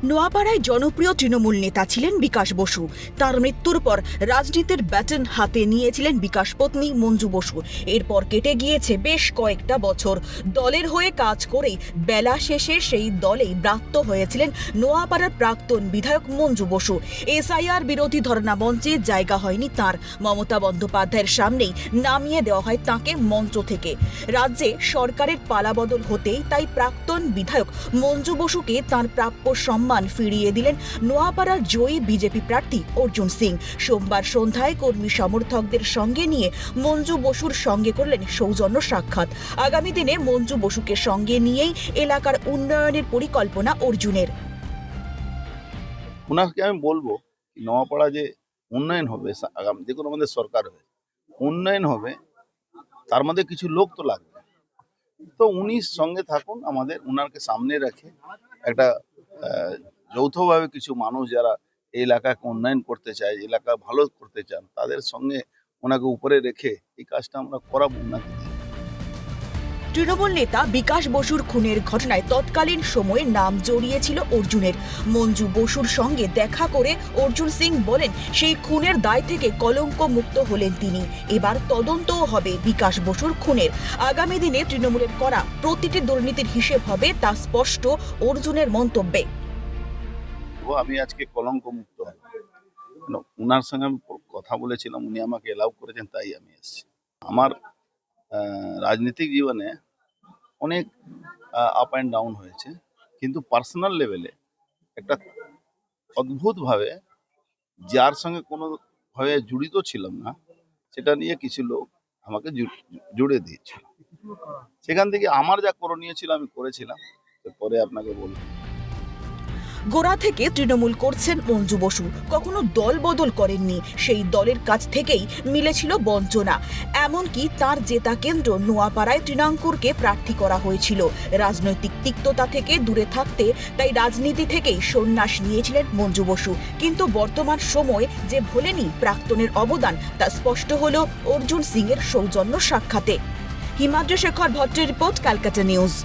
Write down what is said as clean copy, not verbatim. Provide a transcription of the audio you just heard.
নোয়াপাড়ায় জনপ্রিয় তৃণমূল নেতা ছিলেন বিকাশ বসু। তার মৃত্যুর পর রাজনীতির ব্যাটন হাতে নিয়েছিলেন বিকাশ পত্নী মঞ্জু বসু। এরপর কেটে গিয়েছে বেশ কয়েকটা বছর। দলের হয়ে কাজ করে বেলা শেষে সেই দলেই ব্রাত্য হয়েছিলেন নোয়াপাড়ার প্রাক্তন বিধায়ক মঞ্জু বসু। এসআইআর বিরোধী ধর্ণা মঞ্চে জায়গা হয়নি তার। মমতা বন্দ্যোপাধ্যায়ের সামনেই নামিয়ে দেওয়া হয় তাঁকে মঞ্চ থেকে। রাজ্যে সরকারের পালাবদল হতেই তাই প্রাক্তন বিধায়ক মঞ্জু বসুকে তাঁর প্রাপ্য সম্মান ফিরিয়ে দিলেন নোয়াপাড়ার জয়ী বিজেপি প্রার্থী অর্জুন সিং। সোমবার সন্ধ্যায় কর্মী সমর্থকদের সঙ্গে নিয়ে মঞ্জু বসুর সঙ্গে করলেন সৌজন্য সাক্ষাৎ। আগামী দিনে মঞ্জু বসুকে সঙ্গে নিয়েই এলাকার উন্নয়নের পরিকল্পনা অর্জুনের। ওনাকে আমি বলবো নোয়াপাড়া যে উন্নয়ন হবে আগামী, দেখুন আমাদের সরকার হয়ে উন্নয়ন হবে, তার মধ্যে কিছু লোক তো লাগবে। তো উনি সঙ্গে থাকুন, আমাদের উনাকে সামনে রেখে একটা যৌথভাবে কিছু মানুষ যারা এই এলাকাকে উন্নয়ন করতে চায়, এলাকা ভালো করতে চান, তাদের সঙ্গে ওনাকে উপরে রেখে এই কাজটা আমরা করাবো ওনাকে দিয়ে। তৃণমূল নেতা বিকাশ বসুর খুনের ঘটনায় তৎকালীন সময়ে নাম জড়িয়েছিল অর্জুনের। মঞ্জু বসুর সঙ্গে দেখা করে অর্জুন সিং বলেন, সেই খুনের দায় থেকে কলঙ্ক মুক্ত হলেন তিনি। এবার তদন্তও হবে বিকাশ বসুর খুনের। আগামী দিনে তৃণমূলের করা প্রতিটি দুর্নীতির হিসেব হবে, তা স্পষ্ট অর্জুনের মন্তব্যে। আমি আজকে কলঙ্ক মুক্ত হব, উনার সঙ্গে আমি কথা বলেছিলাম, উনি আমাকে এলাউ করেছেন, তাই আমি এসেছি। আমার রাজনৈতিক জীবনে অনেক আপ অ্যান্ড ডাউন হয়েছে, কিন্তু পার্সোনাল লেভেলে একটা অদ্ভুতভাবে যার সঙ্গে কোনো ভাবে জড়িত ছিলাম না, সেটা নিয়ে কিছু লোক আমাকে জুড়ে দিয়েছিল। সেখান থেকে আমার যা করণীয় ছিল আমি করেছিলাম, পরে আপনাকে বলবো। গোড়া থেকে তৃণমূল করছেন মঞ্জু বসু, কখনো দল বদল করেননি। সেই দলের কাছ থেকেই মিলেছিল বঞ্চনা। এমনকি তার জেতা কেন্দ্র নোয়াপাড়ায় তৃণাঙ্কুরকে প্রার্থী করা হয়েছিল। রাজনৈতিক তিক্ততা থেকে দূরে থাকতে তাই রাজনীতি থেকেই সন্ন্যাস নিয়েছিলেন মঞ্জু বসু। কিন্তু বর্তমান সময় যে ভোলেনি প্রাক্তনের অবদান, তা স্পষ্ট হলো অর্জুন সিং এর সৌজন্য সাক্ষাতে। হিমাদ্রি শেখর ভট্টের রিপোর্ট, ক্যালকাটা নিউজ।